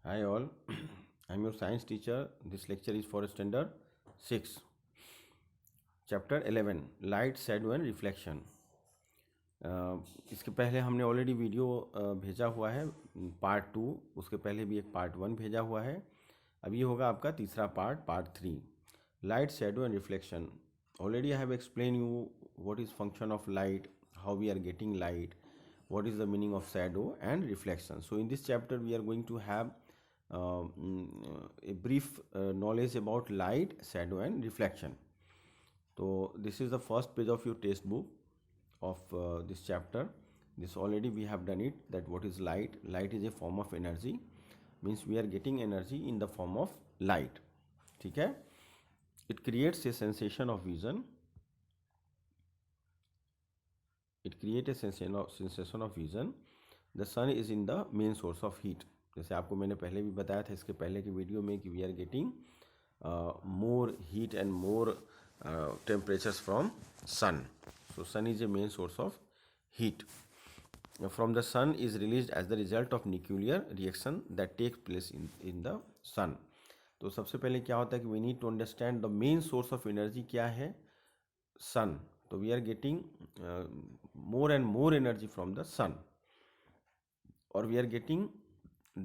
Hi all, I'm your science teacher. This lecture is for standard 6, chapter 11, light, shadow and reflection. इसके पहले हमने already video भेजा हुआ है पार्ट 2, उसके पहले भी एक पार्ट 1 भेजा हुआ है. अब ये होगा आपका तीसरा part 3, light, shadow and reflection. Already I have explain you what is function of light, how we are getting light, what is the meaning of shadow and reflection. So in this chapter we are going to have a brief knowledge about light, shadow and reflection. So this is the first page of your test book of this chapter. This already we have done it, that what is light. Light is a form of energy, means we are getting energy in the form of light. ठीक है. It creates a sensation of vision. It creates a sensation of vision. The sun is in the main source of heat. जैसे आपको मैंने पहले भी बताया था इसके पहले की वीडियो में कि we are getting more heat and more temperatures from sun. So sun is a main source of heat. From the sun is released as the result of nuclear reaction that takes place in the sun. तो सबसे पहले क्या होता है कि we need to understand the main source of energy क्या है, sun. So we are getting more and more energy from the sun, or we are getting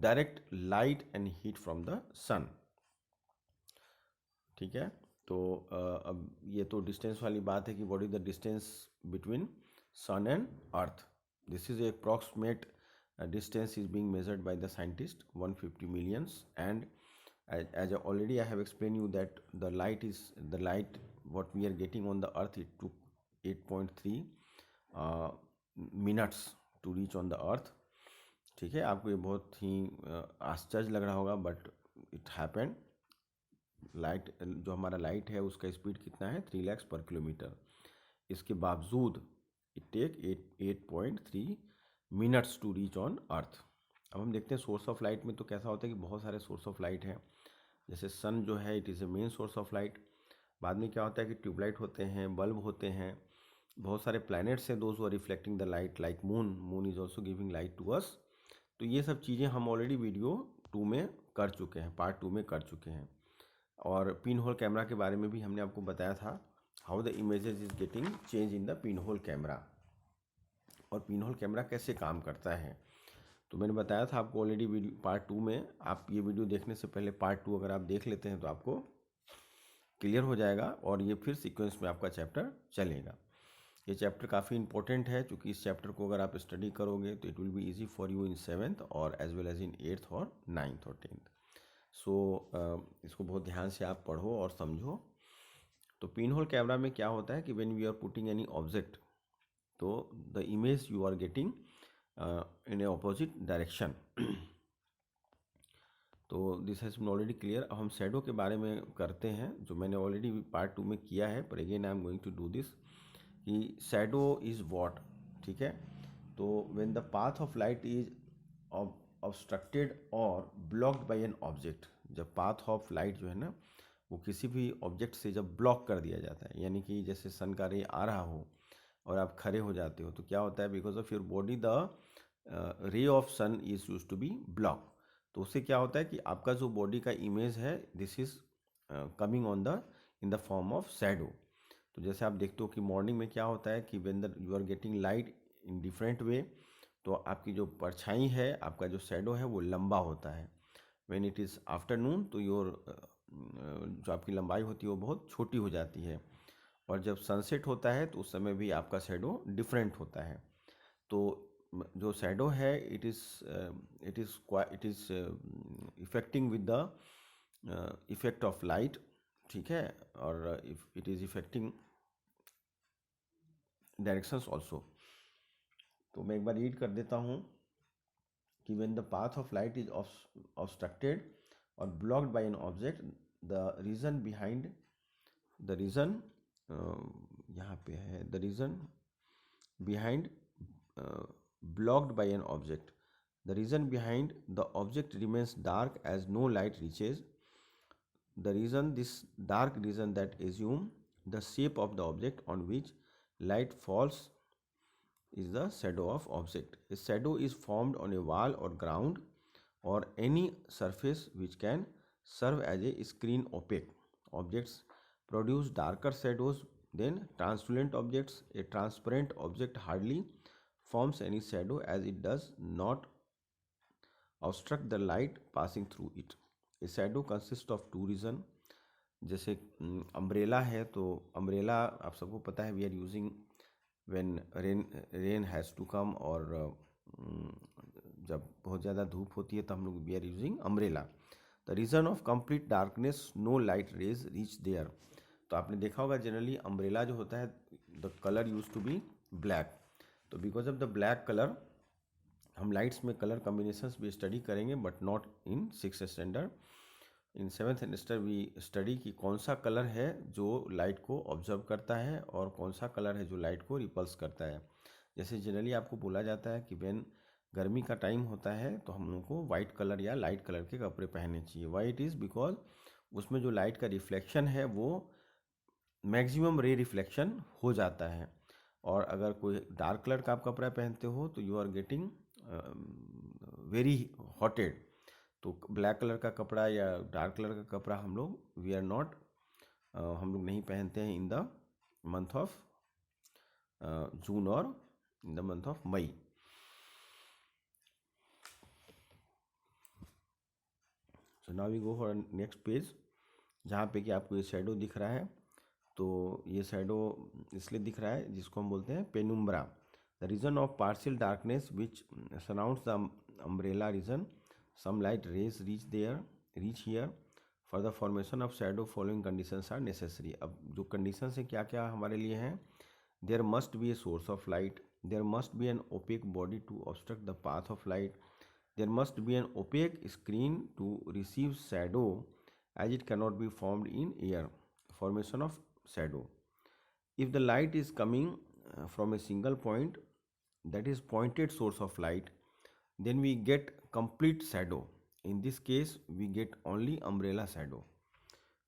direct light and heat from the sun. ठीक है. तो अब ये तो distance वाली बात है कि what is the distance between sun and earth. This is approximate distance is being measured by the scientist, 150 millions, and as already I have explained you that the light what we are getting on the earth, it took 8.3 minutes to reach on the earth. ठीक है. आपको ये बहुत ही आश्चर्य लग रहा होगा, but it happened. Light जो हमारा लाइट है उसका स्पीड कितना है, 3 lakhs per kilometer. इसके बावजूद it take 8.3 minutes to reach on earth. अब हम देखते हैं सोर्स ऑफ लाइट में तो कैसा होता है कि बहुत सारे सोर्स ऑफ लाइट हैं. जैसे सन जो है it is A main source of light. बाद में क्या होता है कि ट्यूबलाइट होते हैं, बल्ब होते हैं, बहुत सारे प्लैनेट्स हैं those are reflecting the light, like moon is also giving light to us. तो ये सब चीज़ें हम ऑलरेडी वीडियो 2 में कर चुके हैं, पार्ट 2 में कर चुके हैं. और पिन होल कैमरा के बारे में भी हमने आपको बताया था, how the images is getting change in the pin hole camera, और पिन होल कैमरा कैसे काम करता है. तो मैंने बताया था आपको ऑलरेडी वीडियो पार्ट 2 में. आप ये वीडियो देखने से पहले पार्ट 2 अगर आप देख लेते हैं तो आपको क्लियर हो जाएगा, और ये फिर सीक्वेंस में आपका चैप्टर चलेगा. ये चैप्टर काफ़ी इंपॉर्टेंट है, क्योंकि इस चैप्टर को अगर आप स्टडी करोगे तो it will be easy for you in 7th और as well as in 8th और 9th और 10th. सो इसको बहुत ध्यान से आप पढ़ो और समझो. तो पिन होल कैमरा में क्या होता है कि when we are putting any object, तो the image you are getting in a opposite direction. तो this has been already clear. अब हम शैडो के बारे में करते हैं, जो मैंने ऑलरेडी पार्ट 2 में किया है, पर again I am going to do this. कि शैडो इज़ वॉट. ठीक है. तो when the path of light is obstructed और ब्लॉक्ड बाय एन ऑब्जेक्ट, जब पाथ ऑफ लाइट जो है ना वो किसी भी ऑब्जेक्ट से जब ब्लॉक कर दिया जाता है, यानी कि जैसे सन का रे आ रहा हो और आप खड़े हो जाते हो, तो क्या होता है, because of your body the ray of sun is use to be block. तो उससे क्या होता है कि आपका जो बॉडी का इमेज है, this is coming on the in the form of shadow. तो जैसे आप देखते हो कि मॉर्निंग में क्या होता है कि when you are getting light in different way, तो आपकी जो परछाई है, आपका जो शैडो है वो लंबा होता है. व्हेन इट इज़ आफ्टरनून, तो योर जो आपकी लंबाई होती है वो बहुत छोटी हो जाती है. और जब सनसेट होता है तो उस समय भी आपका शैडो डिफरेंट होता है. तो जो शैडो है it is affecting with the effect of light. ठीक है. और it is affecting directions also. तो मैं एक बार रीड कर देता हूँ कि when the path of light is obstructed और blocked by an object, the reason behind the reason यहाँ पे है, the reason behind blocked by an object. The reason behind the object remains dark as no light reaches. The reason, this dark region that assume the shape of the object on which light falls is the shadow of object. A shadow is formed on a wall or ground or any surface which can serve as a screen. Opaque objects produce darker shadows than translucent objects. A transparent object hardly forms any shadow as it does not obstruct the light passing through it. A shadow consists of two region. जैसे umbrella है, तो umbrella आप सबको पता है we are using when rain has to come, और जब बहुत ज़्यादा धूप होती है तो हम लोग we are using umbrella. The reason of complete darkness no light rays reach there. तो आपने देखा होगा जनरली अम्ब्रेला जो होता है the colour use to be black. तो because of the black colour हम लाइट्स में कलर कॉम्बिनेशंस भी स्टडी करेंगे, but not in 6th standard. In 7th semester we study कि कौन सा कलर है जो लाइट को ऑब्जर्व करता है और कौन सा कलर है जो लाइट को रिपल्स करता है. जैसे जनरली आपको बोला जाता है कि व्हेन गर्मी का टाइम होता है तो हम लोग को वाइट कलर या लाइट कलर के कपड़े पहनने चाहिए. वाई इट इज़ बिकॉज उसमें जो लाइट का रिफ्लेक्शन है वो मैक्सिमम रे रिफ्लेक्शन हो जाता है. और अगर कोई डार्क कलर का आप कपड़ा पहनते हो तो यू आर गेटिंग वेरी हॉटेड. तो ब्लैक कलर का कपड़ा या डार्क कलर का कपड़ा हम लोग वी आर नॉट हम लोग नहीं पहनते हैं in the month of June और in the month of May. So now we go for next page, जहाँ पे कि आपको ये शैडो दिख रहा है. तो ये शैडो इसलिए दिख रहा है जिसको हम बोलते हैं penumbra. The reason of partial darkness which surrounds the umbrella region. Some light rays reach here for the formation of shadow. Following conditions are necessary. अब जो conditions है क्या क्या हमारे लिए हैं? There must be a source of light. There must be an opaque body to obstruct the path of light. There must be an opaque screen to receive shadow as it cannot be formed in air. Formation of shadow. If the light is coming from a single point, that is pointed source of light, then we get complete shadow. In this case we get only umbrella shadow.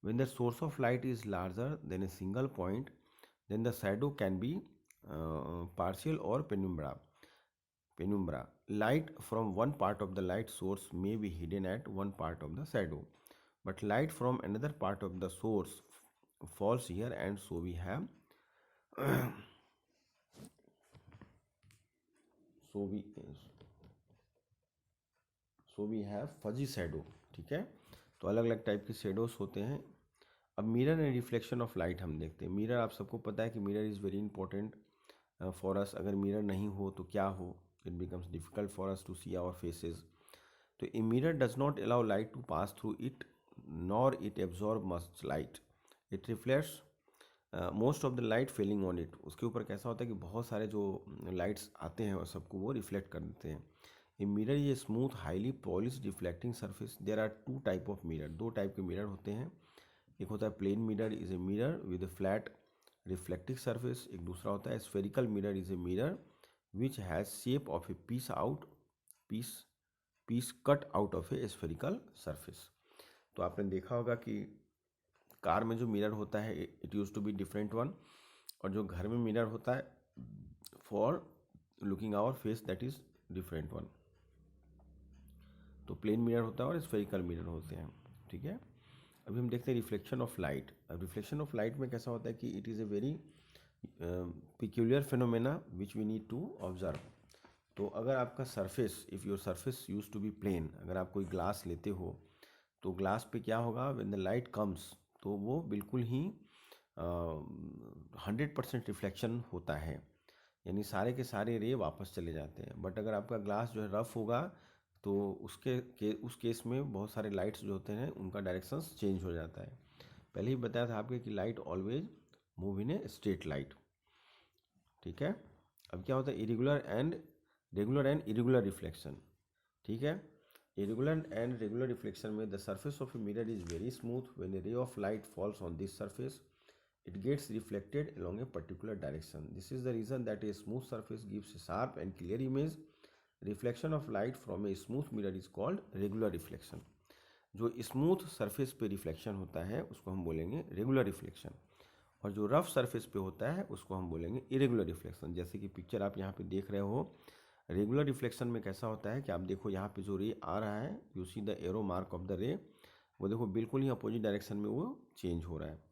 When the source of light is larger than a single point, then the shadow can be partial or penumbra. Light from one part of the light source may be hidden at one part of the shadow, but light from another part of the source falls here, and so we have so we have fuzzy shadow. ठीक है, तो अलग अलग type के shadows होते हैं. अब mirror and reflection of light हम देखते हैं. मिरर आप सबको पता है कि mirror is very important for us. अगर मिरर नहीं हो तो क्या हो, it becomes difficult for us to see our faces. तो a mirror does not allow light to pass through it, nor it absorb much light. It reflects most of the light falling on it. उसके ऊपर कैसा होता है कि बहुत सारे जो लाइट्स आते हैं और सबको वो रिफ्लेक्ट कर देते हैं. ए मिरर ये smooth highly polished reflecting surface. There are two type of mirror. दो टाइप के मिरर होते हैं. एक होता है plane mirror is a mirror with flat reflecting surface. एक दूसरा होता है spherical mirror is a mirror which has shape of a piece cut out of a spherical surface. तो आपने देखा होगा कि कार में जो मिरर होता है it use to be different one, और जो घर में मिरर होता है for looking our face that is different one. तो प्लेन मिरर होता है और स्फेरिकल मिरर होते हैं. ठीक है, अभी हम देखते हैं रिफ्लेक्शन ऑफ लाइट. अब रिफ्लेक्शन ऑफ लाइट में कैसा होता है कि it is a very peculiar phenomena which we need to observe. तो अगर आपका surface, if your surface use to be plane, अगर आप कोई ग्लास लेते हो तो ग्लास पे क्या होगा, व्हेन द लाइट कम्स तो वो बिल्कुल ही 100% रिफ्लेक्शन होता है, यानी सारे के सारे रे वापस चले जाते हैं. बट अगर आपका ग्लास जो है रफ होगा तो उस केस में बहुत सारे लाइट्स जो होते हैं उनका डायरेक्शंस चेंज हो जाता है. पहले ही बताया था आपके कि light always move in a straight light. ठीक है, अब क्या होता है रेगुलर एंड इरेगुलर रिफ्लेक्शन. ठीक है, irregular and regular reflection में the surface of a mirror is very smooth. When a ray of light falls on this surface, it gets reflected along a particular direction. This is the reason that a smooth surface gives a sharp and clear image. Reflection of light from a smooth mirror is called regular reflection. जो smooth surface पे reflection होता है उसको हम बोलेंगे regular reflection, और जो rough surface पे होता है उसको हम बोलेंगे इरेगुलर रिफ्लेक्शन. जैसे कि पिक्चर आप यहाँ पे देख रहे हो, रेगुलर रिफ्लेक्शन में कैसा होता है कि आप देखो यहाँ पे जो रे आ रहा है, you see the arrow mark of the रे, वो देखो बिल्कुल ही अपोजिट डायरेक्शन में वो चेंज हो रहा है।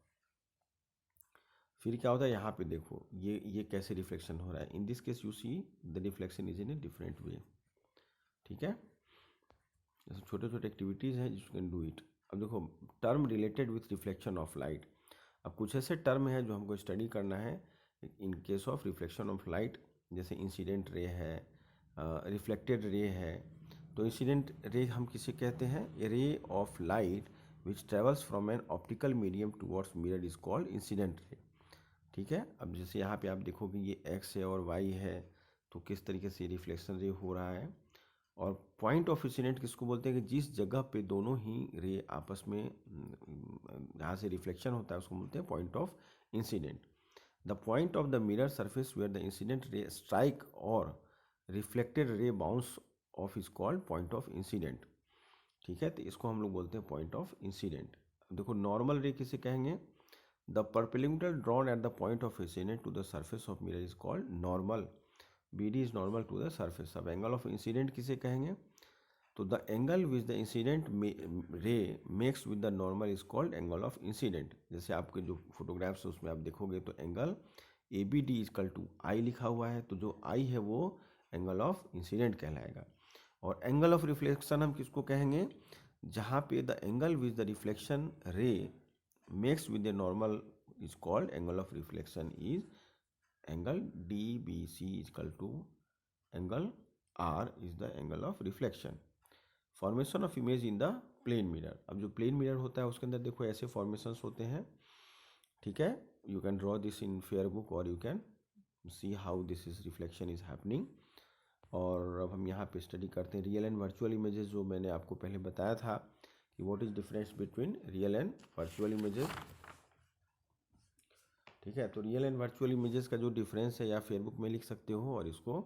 फिर क्या होता है यहाँ पे देखो ये कैसे रिफ्लेक्शन हो रहा है। In this case you see the reflection is in a different way. ठीक है, जैसे छोटे छोटे एक्टिविटीज़ हैं जिस कैन डू इट। अब देखो term related with reflection of light. अब कुछ ऐसे टर्म है जो हमको स्टडी करना है in case of reflection of light, जैसे इंसिडेंट रे है, रिफ्लेक्टेड रे है। तो इंसिडेंट रे हम किसे कहते हैं? A ray of light which travels from an optical medium towards mirror is called incident ray. ठीक है, अब जैसे यहाँ पे आप देखोगे ये एक्स है और वाई है, तो किस तरीके से रिफ्लेक्शन रे हो रहा है। और पॉइंट ऑफ इंसिडेंट किसको बोलते हैं? कि जिस जगह पे दोनों ही रे आपस में जहाँ से रिफ्लेक्शन होता है उसको बोलते हैं point of incident. The point of the mirror surface where the incident ray strike और reflected ray bounce off is called point of incident. ठीक है, तो इसको हम लोग बोलते हैं पॉइंट ऑफ इंसिडेंट। देखो नॉर्मल रे किसे कहेंगे? The perpendicular drawn at the point of incident to the surface of mirror is called normal. BD is normal to the surface. अब एंगल ऑफ इंसिडेंट किसे कहेंगे? तो the angle which the incident रे makes with the normal is called angle of incident. जैसे आपके जो photographs है उसमें आप देखोगे तो एंगल ABD इजकल टू आई लिखा हुआ है, तो जो आई है वो एंगल ऑफ इंसिडेंट कहलाएगा। और एंगल ऑफ रिफ्लेक्शन हम किसको कहेंगे? जहाँ पे the angle which the reflection ray makes with the normal is called angle of reflection is angle DBC equal to angle R is the angle of reflection. Formation of image in the plane mirror. अब जो plane mirror होता है उसके अंदर देखो ऐसे formations होते हैं। ठीक है, you can draw this in fair book और you can see how this is reflection is happening. और अब हम यहाँ पे स्टडी करते हैं रियल एंड वर्चुअल इमेजेस, जो मैंने आपको पहले बताया था कि what is difference between real and virtual images. ठीक है, तो रियल एंड वर्चुअल इमेजेस का जो डिफरेंस है या फेयरबुक में लिख सकते हो और इसको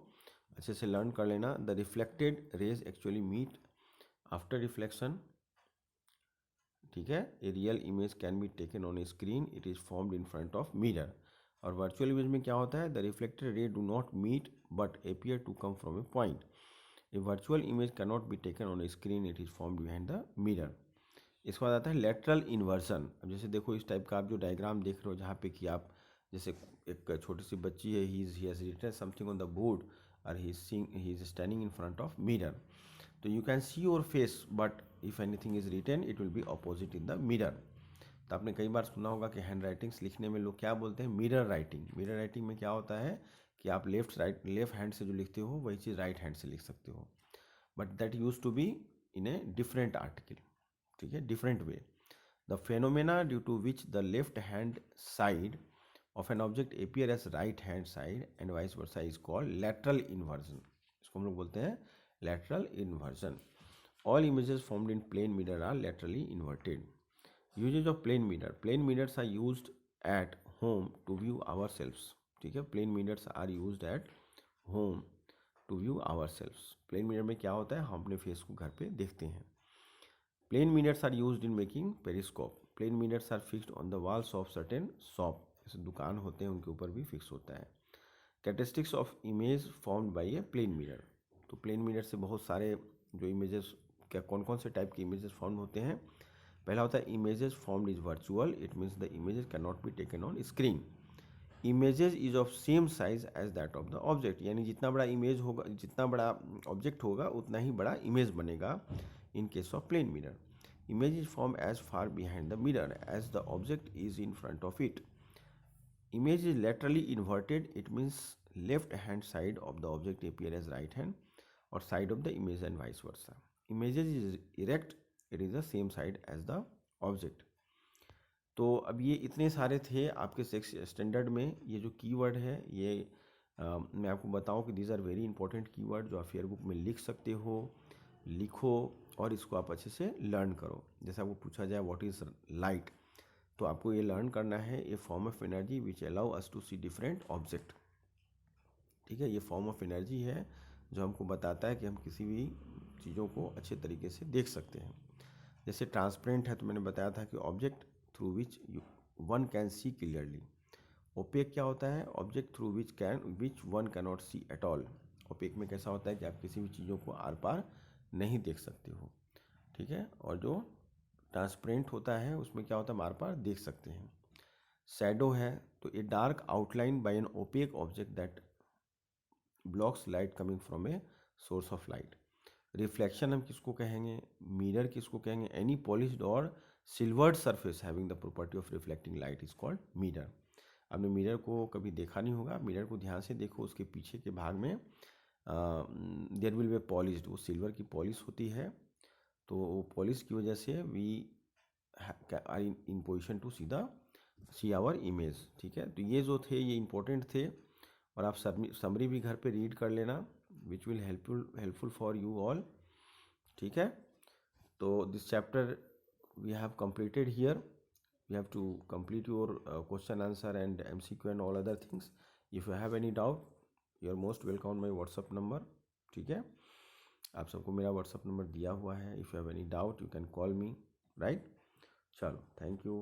अच्छे से लर्न कर लेना। The reflected rays actually meet after reflection. ठीक है, a real image can be taken on a screen, it is formed in front of mirror. और वर्चुअल इमेज में क्या होता है? The reflected ray do not meet but appear to come from a point. A virtual image can not be taken on a screen, it is formed behind the mirror. इसके बाद आता है lateral inversion. अब जैसे देखो इस type का आप जो डायग्राम देख रहे हो जहाँ पे कि आप जैसे एक छोटी सी बच्ची है, he has written something on the board और he is standing in front of mirror. तो you can see your face but if anything is written it will be opposite in the mirror. तो आपने कई बार सुना होगा कि hand writings लिखने में लोग क्या बोलते हैं? Mirror writing. मिरर राइटिंग में क्या होता है कि आप लेफ्ट हैंड से जो लिखते हो वही चीज़ राइट हैंड से लिख सकते हो, but that use to be in a different article. ठीक है, different way. The phenomena due to which the left hand side of an object appear as right hand side and vice versa is called lateral inversion. इसको हम लोग बोलते हैं lateral inversion. All images formed in plane mirror are laterally inverted. Usages of plane mirror. Plane mirrors are used at home to view our selves. ठीक है, plane mirrors are used at home to view ourselves. Plane mirror में क्या होता है? हम अपने face को घर पे देखते हैं। Plane mirrors are used in making periscope. Plane mirrors are fixed on the walls of certain shop. जैसे दुकान होते हैं उनके ऊपर भी फिक्स होता है। Characteristics of image formed by a plane mirror. तो प्लेन मिरर से बहुत सारे जो इमेजेस, क्या कौन कौन से टाइप के इमेजेस फॉर्म होते हैं? पहला होता है images formed is virtual, it means the images can not be taken on screen. Images is of same size as that of the object, यानी जितना बड़ा इमेज होगा, जितना बड़ा ऑब्जेक्ट होगा उतना ही बड़ा इमेज बनेगा in case of plane mirror. Image is formed as far behind the mirror as the object is in front of it. Image is laterally inverted, it means left hand side of the object appear as right hand or side of the image and vice versa. Image is erect, it is the same side as the object. तो अब ये इतने सारे थे आपके 6th standard में। ये जो कीवर्ड है ये मैं आपको बताऊं कि these are very important keyword जो आप फेयर बुक में लिख सकते हो, लिखो और इसको आप अच्छे से लर्न करो। जैसे आपको पूछा जाए व्हाट इज़ लाइट, तो आपको ये लर्न करना है a form of energy which allow us to see different object. ठीक है, ये फॉर्म ऑफ एनर्जी है जो हमको बताता है कि हम किसी भी चीज़ों को अच्छे तरीके से देख सकते हैं। जैसे ट्रांसपेरेंट है तो मैंने बताया था कि object through which one can see clearly. Opaque क्या होता है? Object through which one can not see at all. Opaque में कैसा होता है कि आप किसी भी चीज़ों को आर पार नहीं देख सकते हो, ठीक है। और जो ट्रांसपेरेंट होता है उसमें क्या होता है, हम आर पार देख सकते हैं। शैडो है तो a dark outline by an opaque object that blocks light coming from a source of light. Reflection हम किसको कहेंगे, मिरर किसको कहेंगे, एनी पॉलिश्ड और silvered surface having the property of reflecting light is called mirror. आपने mirror को कभी देखा नहीं होगा, मिरर को ध्यान से देखो, उसके पीछे के भाग में देयर विल बी पॉलिश्ड, वो सिल्वर की पॉलिश होती है, तो वो पॉलिश की वजह से we are in position to see our image, ठीक है। तो ये जो थे ये इंपॉर्टेंट थे, और आप समरी भी घर पे रीड कर लेना, which will helpful for you all, ठीक है। तो this chapter we have completed here. You have to complete your question answer and MCQ and all other things. If you have any doubt, you are most welcome on my WhatsApp number, ठीक है। आप सबको मेरा WhatsApp number दिया हुआ है, if you have any doubt you can call me, right. चलो, thank you.